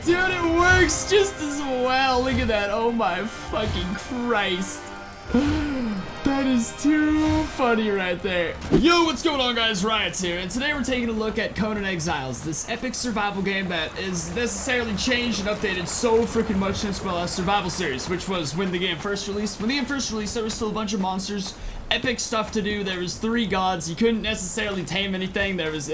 Dude, it works just as well. Look at that. Oh my fucking Christ. That is too funny right there. Yo, what's going on, guys? Riot's here, and today we're taking a look at Conan Exiles, this epic survival game that is necessarily changed and updated so freaking much since my last survival series, which was when the game first released. When the game first released, there was still a bunch of monsters, epic stuff to do. There was 3 gods. You couldn't necessarily tame anything. There's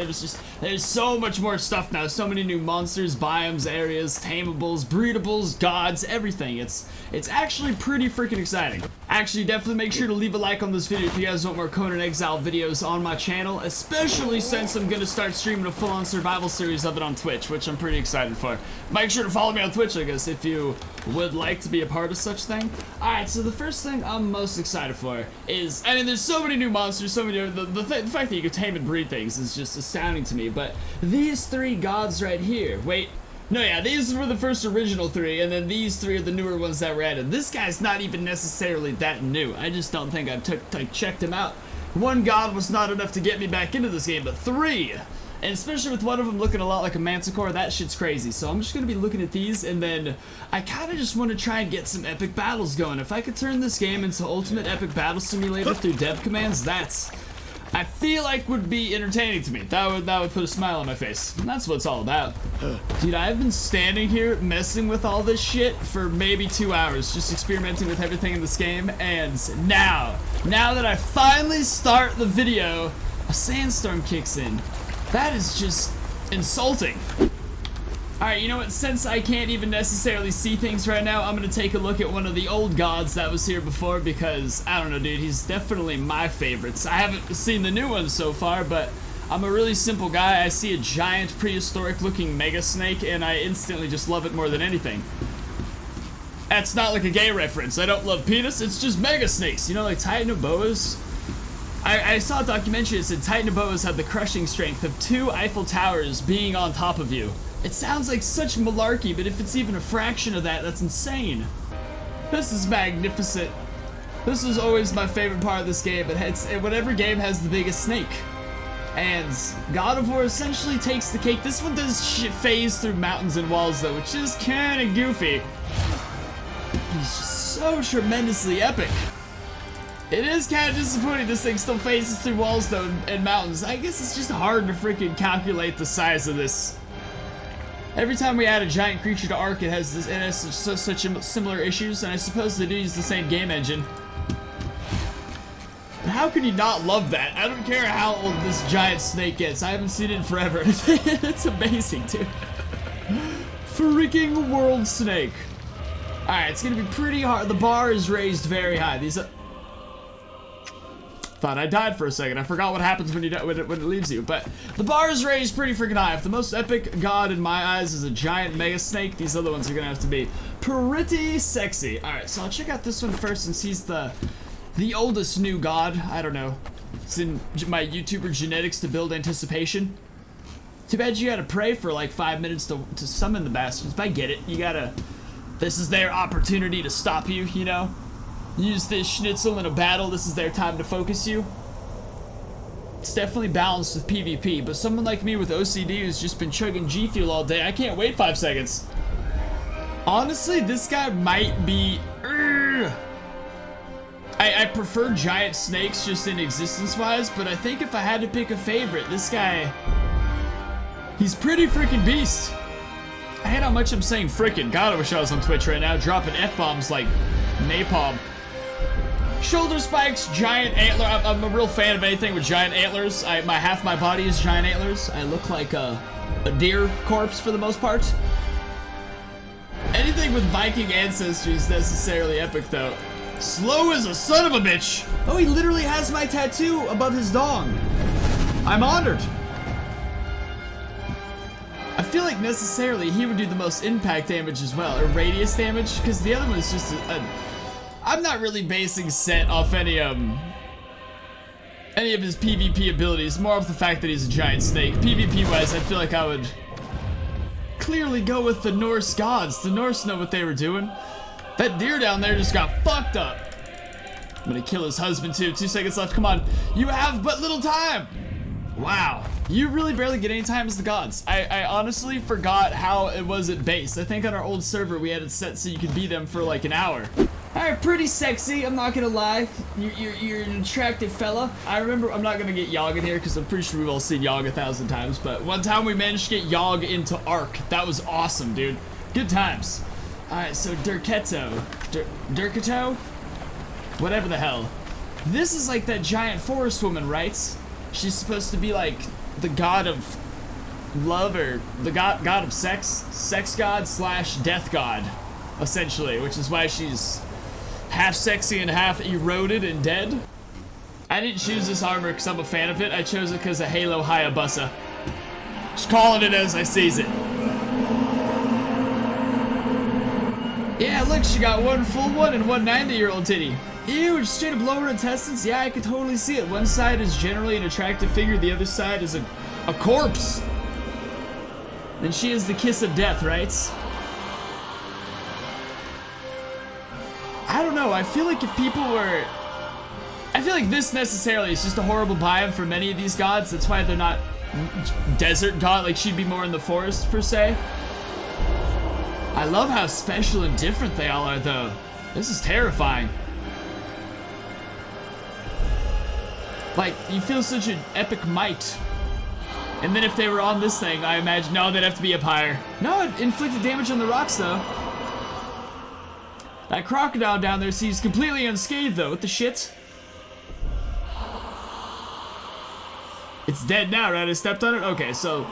so much more stuff now. So many new monsters, biomes, areas, tamables, breedables, gods, everything. It's actually pretty freaking exciting. Actually, definitely make sure to leave a like on this video if you guys want more Conan Exile videos on my channel, especially since I'm gonna start streaming a full-on survival series of it on Twitch, which I'm pretty excited for. Make sure to follow me on Twitch, I guess, if you would like to be a part of such thing. Alright, so the first thing I'm most excited for is, I mean, there's so many new monsters, so many, the fact that you can tame and breed things is just astounding to me, but these 3 gods right here, wait, no, yeah, these were the first original 3, and then these 3 are the newer ones that were added. This guy's not even necessarily that new. I just don't think I've checked him out. 1 god was not enough to get me back into this game, but 3! And especially with one of them looking a lot like a manticore, that shit's crazy. So I'm just going to be looking at these, and then I kind of just want to try and get some epic battles going. If I could turn this game into Ultimate Epic Battle Simulator through dev commands, that's, I feel like, would be entertaining to me. That would put a smile on my face. And that's what it's all about. Dude, I've been standing here messing with all this shit for maybe 2 hours, just experimenting with everything in this game, and now that I finally start the video, a sandstorm kicks in. That is just insulting. Alright, you know what, since I can't even necessarily see things right now, I'm gonna take a look at one of the old gods that was here before, because, I don't know, dude, he's definitely my favorites. I haven't seen the new ones so far, but I'm a really simple guy. I see a giant prehistoric looking mega snake, and I instantly just love it more than anything. That's not like a gay reference. I don't love penis, it's just mega snakes, you know, like Titanoboas. I saw a documentary that said Titanoboas had the crushing strength of 2 Eiffel Towers being on top of you. It sounds like such malarkey, but if it's even a fraction of that, that's insane. This is magnificent. This is always my favorite part of this game. Whatever game has the biggest snake. And God of War essentially takes the cake. This one does phase through mountains and walls, though, which is kind of goofy. He's just so tremendously epic. It is kind of disappointing this thing still phases through walls, though, and mountains. I guess it's just hard to freaking calculate the size of this. Every time we add a giant creature to Ark, it has such similar issues, and I suppose they do use the same game engine. But how can you not love that? I don't care how old this giant snake gets. I haven't seen it in forever. It's amazing, dude. Freaking world snake. Alright, it's gonna be pretty hard. The bar is raised very high. Thought I died for a second. I forgot what happens when it leaves you. But the bar is raised pretty freaking high. If the most epic god in my eyes is a giant mega snake, these other ones are gonna have to be pretty sexy. Alright, so I'll check out this one first since he's the oldest new god. I don't know. It's in my YouTuber genetics to build anticipation. Too bad you gotta pray for like 5 minutes to summon the bastards, but I get it. You gotta... This is their opportunity to stop you, you know? Use this schnitzel in a battle, this is their time to focus you. It's definitely balanced with PvP, but someone like me with OCD who's just been chugging G Fuel all day, I can't wait 5 seconds. Honestly, this guy might be... I prefer giant snakes just in existence-wise, but I think if I had to pick a favorite, this guy... He's pretty freaking beast. I hate how much I'm saying frickin'. God, I wish I was on Twitch right now, dropping F-bombs like napalm. Shoulder spikes, giant antler. I'm a real fan of anything with giant antlers. Half my body is giant antlers. I look like a deer corpse for the most part. Anything with Viking ancestry is necessarily epic, though. Slow as a son of a bitch. Oh, he literally has my tattoo above his dong. I'm honored. I feel like necessarily he would do the most impact damage as well, or radius damage, because the other one is just I'm not really basing Set off any of his PvP abilities, more off the fact that he's a giant snake. PvP wise, I feel like I would clearly go with the Norse gods. The Norse know what they were doing. That deer down there just got fucked up. I'm gonna kill his husband too. 2 seconds left, come on. You have but little time. Wow. You really barely get any time as the gods. I honestly forgot how it was at base. I think on our old server we had it set so you could be them for like an hour. Alright, pretty sexy, I'm not gonna lie. You're an attractive fella. I remember, I'm not gonna get Yogg in here because I'm pretty sure we've all seen Yogg 1,000 times, but one time we managed to get Yogg into Ark. That was awesome, dude. Good times. Alright, so Durketo. Durketo? Whatever the hell. This is like that giant forest woman, right? She's supposed to be like the god of love, or the god of sex god / death god, essentially, which is why she's half sexy and half eroded and dead. I didn't choose this armor because I'm a fan of it. I chose it because of Halo Hayabusa. Just calling it as I sees it. Yeah, look, she got one full one and one 90-year-old titty. Ew, just straight up lower intestines? Yeah, I could totally see it. One side is generally an attractive figure, the other side is a corpse. And she is the kiss of death, right? I don't know, I feel like if people were... I feel like this necessarily is just a horrible biome for many of these gods. That's why they're not desert god, like she'd be more in the forest, per se. I love how special and different they all are, though. This is terrifying. Like, you feel such an epic might. And then if they were on this thing, I imagine, no, they'd have to be up higher. No, it inflicted damage on the rocks, though. That crocodile down there seems completely unscathed, though. What the shit? It's dead now, right? I stepped on it? Okay, so...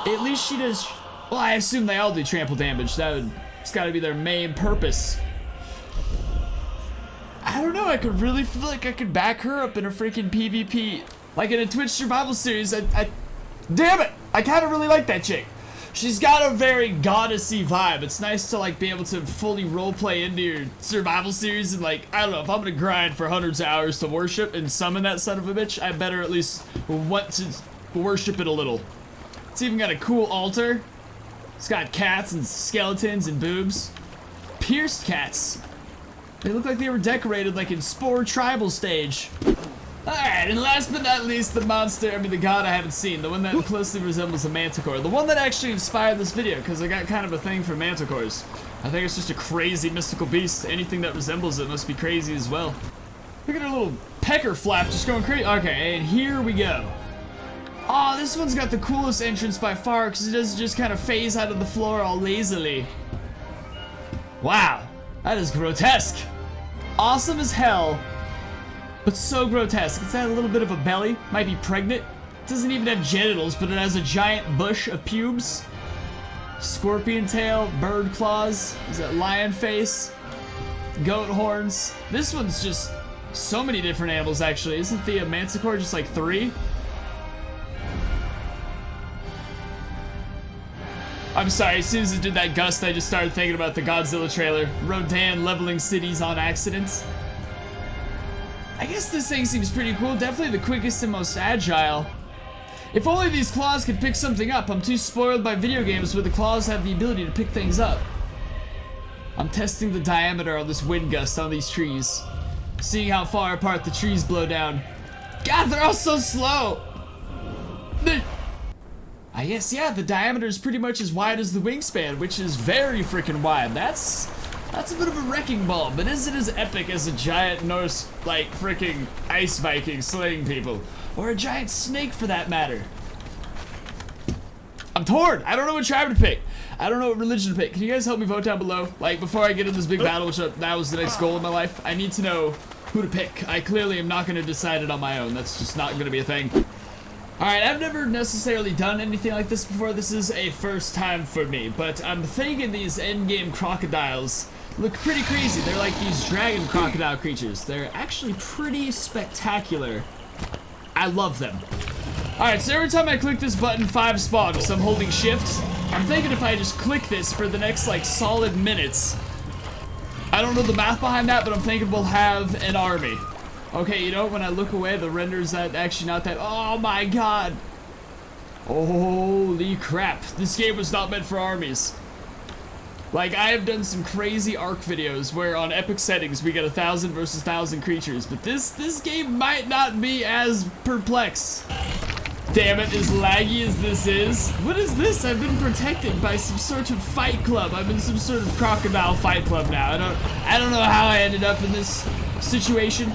At least she does... Well, I assume they all do trample damage. It's gotta be their main purpose. I don't know, I could really feel like I could back her up in a freaking PvP. Like in a Twitch survival series, damn it! I kinda really like that chick. She's got a very goddessy vibe. It's nice to like be able to fully roleplay into your survival series and like, I don't know, if I'm gonna grind for hundreds of hours to worship and summon that son of a bitch, I better at least want to worship it a little. It's even got a cool altar. It's got cats and skeletons and boobs. Pierced cats. They look like they were decorated like in Spore Tribal stage. Alright, and last but not least, the god I haven't seen, the one that closely resembles a manticore. The one that actually inspired this video, because I got kind of a thing for manticores. I think it's just a crazy mystical beast. Anything that resembles it must be crazy as well. Look at her little pecker flap just going crazy. Okay, and here we go. Oh, this one's got the coolest entrance by far, because it doesn't just kind of phase out of the floor all lazily. Wow, that is grotesque. Awesome as hell, but so grotesque. It's got a little bit of a belly, might be pregnant. It doesn't even have genitals, but it has a giant bush of pubes. Scorpion tail, bird claws, is that lion face, goat horns. This one's just so many different animals actually. Isn't the manticore just like 3? I'm sorry, as soon as it did that gust, I just started thinking about the Godzilla trailer. Rodan leveling cities on accident. I guess this thing seems pretty cool. Definitely the quickest and most agile. If only these claws could pick something up. I'm too spoiled by video games where the claws have the ability to pick things up. I'm testing the diameter of this wind gust on these trees. Seeing how far apart the trees blow down. God, they're all so slow! I guess, yeah, the diameter is pretty much as wide as the wingspan, which is very freaking wide. That's a bit of a wrecking ball, but is it as epic as a giant Norse, like, freaking ice Viking slaying people? Or a giant snake, for that matter? I'm torn! I don't know what tribe to pick. I don't know what religion to pick. Can you guys help me vote down below? Like, before I get in this big battle, which that was the next goal in my life, I need to know who to pick. I clearly am not going to decide it on my own. That's just not going to be a thing. Alright, I've never necessarily done anything like this before. This is a first time for me, but I'm thinking these endgame crocodiles look pretty crazy. They're like these dragon crocodile creatures. They're actually pretty spectacular. I love them. Alright, so every time I click this button, 5 spawn, because I'm holding shift. I'm thinking if I just click this for the next, like, solid minutes. I don't know the math behind that, but I'm thinking we'll have an army. Okay, you know, when I look away, the render's actually not that. Oh my god! Holy crap. This game was not meant for armies. Like, I have done some crazy Ark videos where on epic settings we get 1,000 versus 1,000 creatures, but this game might not be as perplex. Damn it, as laggy as this is. What is this? I've been protected by some sort of fight club. I'm in some sort of crocodile fight club now. I don't know how I ended up in this situation.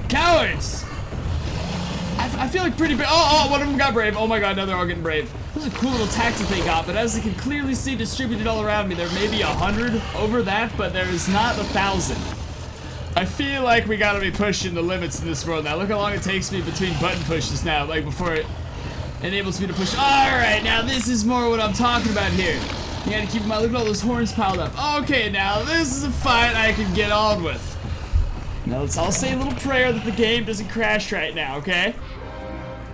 Cowards! I feel like pretty big. Oh, one of them got brave. Oh my god, now they're all getting brave. This is a cool little tactic they got, but as I can clearly see distributed all around me, there may be 100 over that, but there is not 1,000. I feel like we gotta be pushing the limits in this world now. Look how long it takes me between button pushes now, like before it enables me to push. Alright, now this is more what I'm talking about here. You gotta keep in mind, look at all those horns piled up. Okay, now this is a fight I can get on with. Now let's all say a little prayer that the game doesn't crash right now, okay?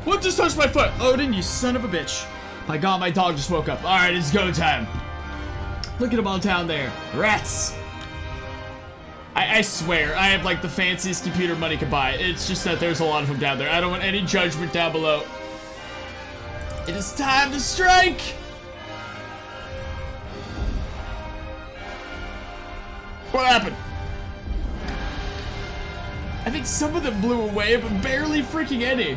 What just touched my foot? Odin, you son of a bitch. My god, my dog just woke up. Alright, it's go time. Look at them all down there. Rats. I swear, I have like the fanciest computer money could buy. It's just that there's a lot of them down there. I don't want any judgment down below. It is time to strike! What happened? I think some of them blew away, but barely freaking any.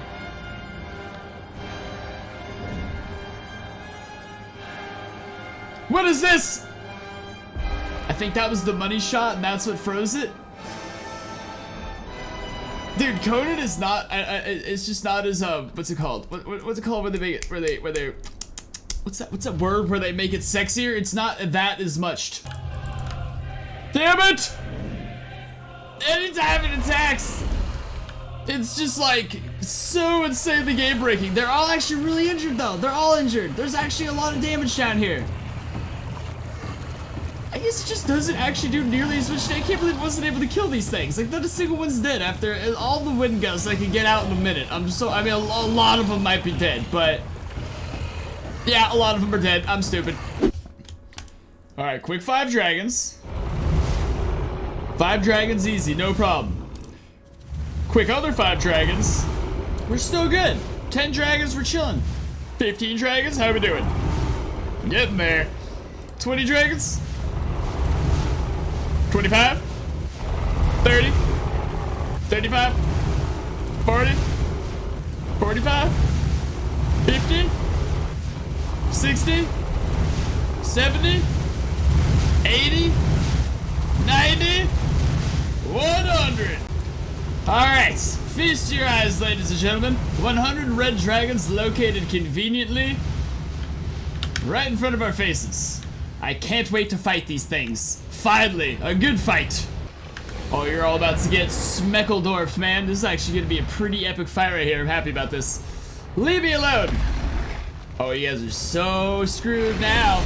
What is this? I think that was the money shot and that's what froze it. Dude, Conan is not, it's just not as, what's it called? What's it called when they make it, where they, what's that word where they make it sexier? It's not that as much. Damn it! Anytime it attacks, it's just like so insanely game breaking. They're all actually really injured though. They're all injured. There's actually a lot of damage down here. I guess it just doesn't actually do nearly as much. I can't believe I wasn't able to kill these things. Like, not a single one's dead after all the wind gusts I can get out in a minute. I mean, a lot of them might be dead, but yeah, a lot of them are dead. I'm stupid. All right, quick 5 dragons. 5 dragons easy, no problem. Quick other 5 dragons. We're still good. 10 dragons, we're chilling. 15 dragons, how we doing? Getting there. 20 dragons. 25, 30, 35, 40, 45, 50, 60, 70, 80, 90, 100. Alright, feast your eyes, ladies and gentlemen. 100 red dragons located conveniently right in front of our faces. I can't wait to fight these things. Finally, a good fight. Oh, you're all about to get Smeckledorfed, man. This is actually going to be a pretty epic fight right here. I'm happy about this. Leave me alone. Oh, you guys are so screwed now.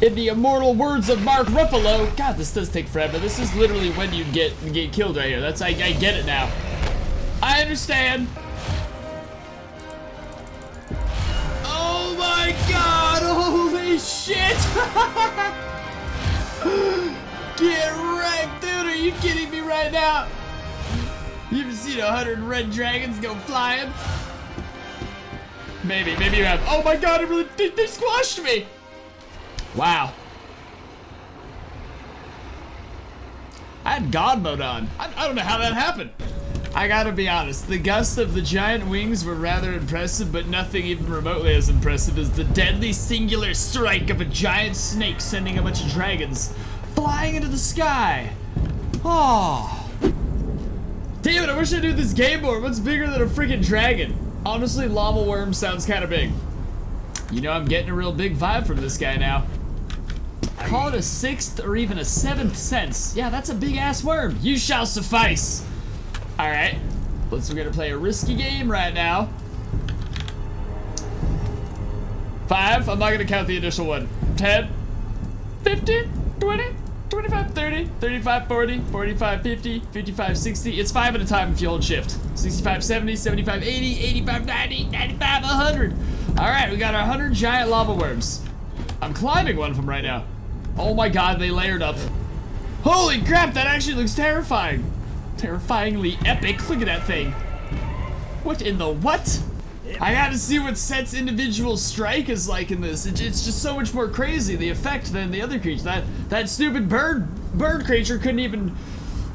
In the immortal words of Mark Ruffalo. God, this does take forever. This is literally when you get killed right here. I get it now. I understand. Oh my god, holy shit. Get wrecked, dude, are you kidding me right now? You ever seen 100 red dragons go flying? Maybe you have. Oh my god, they squashed me. Wow. I had God mode on. I don't know how that happened. I gotta be honest, the gust of the giant wings were rather impressive, but nothing even remotely as impressive as the deadly singular strike of a giant snake sending a bunch of dragons flying into the sky. Oh. Damn it, I wish I knew this game more. What's bigger than a freaking dragon? Honestly, lava worm sounds kind of big. You know, I'm getting a real big vibe from this guy now. Call it a 6th or even a 7th sense. Yeah, that's a big ass worm. You shall suffice. Alright, we're gonna play a risky game right now. 5, I'm not gonna count the initial one. 10, 15, 20, 25, 30, 35, 40, 45, 50, 55, 60. It's 5 at a time if you hold shift. 65, 70, 75, 80, 85, 90, 95, 100. Alright, we got our 100 giant lava worms. I'm climbing one of them right now. Oh my god, they layered up. Holy crap, that actually looks terrifying. Terrifyingly epic. Look at that thing. What in the what? I gotta see what Set's individual strike is like in this. It's just so much more crazy, the effect, than the other creature. That stupid bird creature couldn't even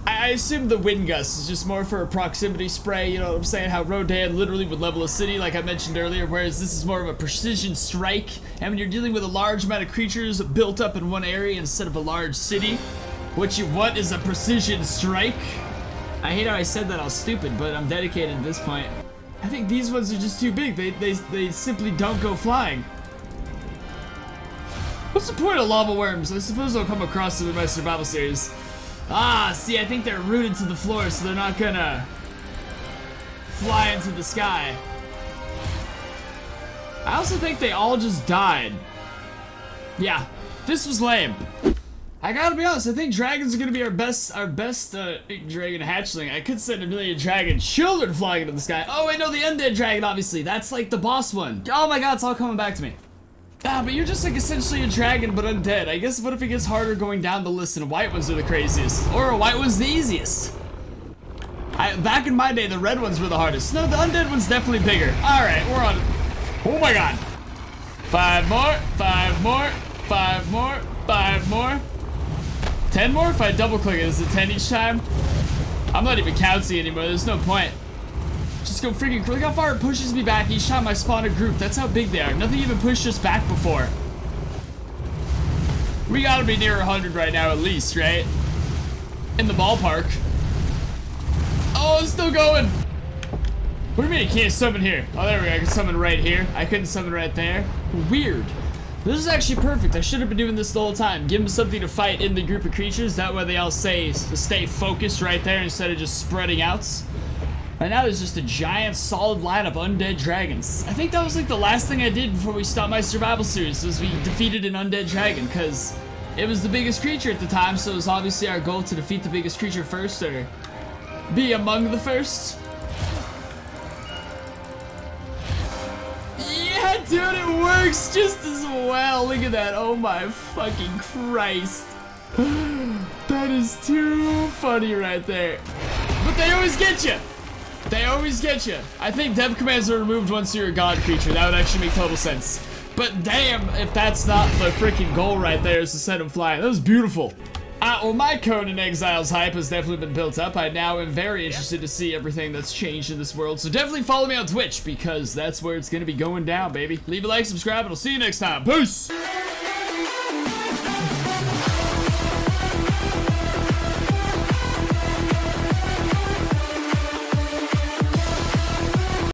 I assume the wind gust is just more for a proximity spray, you know what I'm saying? How Rodan literally would level a city, like I mentioned earlier, whereas this is more of a precision strike. And when you're dealing with a large amount of creatures built up in one area instead of a large city, what you want is a precision strike. I hate how I said that, I was stupid, but I'm dedicated at this point. I think these ones are just too big. They simply don't go flying. What's the point of lava worms? I suppose I'll come across them in my survival series. Ah, see, I think they're rooted to the floor, so they're not gonna fly into the sky. I also think they all just died. Yeah, this was lame. I gotta be honest, I think dragons are gonna be our best dragon hatchling. I could send a million dragon children flying into the sky. Oh wait, no, the undead dragon, obviously. That's like the boss one. Oh my god, it's all coming back to me. Ah, but you're just like essentially a dragon, but undead. I guess what if it gets harder going down the list and white ones are the craziest? Or a white one's the easiest? Back in my day, the red ones were the hardest. No, the undead one's definitely bigger. Alright, we're on. Oh my god. 5 more, 5 more, 5 more, 5 more. 10 more if I double click it. Is it 10 each time? I'm not even counting anymore. There's no point. Just go freaking. Look how far it pushes me back each time I spawn a group. That's how big they are. Nothing even pushed us back before. We gotta be near 100 right now at least, right? In the ballpark. Oh, it's still going. What do you mean I can't summon here? Oh, there we go. I can summon right here. I couldn't summon right there. Weird. This is actually perfect. I should have been doing this the whole time. Give them something to fight in the group of creatures. That way they all say to stay focused right there instead of just spreading out. Right now there's just a giant solid line of undead dragons. I think that was like the last thing I did before we stopped my survival series was we defeated an undead dragon because it was the biggest creature at the time, so it was obviously our goal to defeat the biggest creature first or be among the first. Yeah, dude, it works just as well. Look at that. Oh my fucking Christ. That is too funny right there. But they always get you. They always get you. I think dev commands are removed once you're a god creature. That would actually make total sense. But damn, if that's not the freaking goal right there is to send them flying. That was beautiful. Well, my Conan Exiles hype has definitely been built up. I now am very interested to see everything that's changed in this world. So definitely follow me on Twitch because that's where it's going to be going down, baby. Leave a like, subscribe, and I'll see you next time. Peace!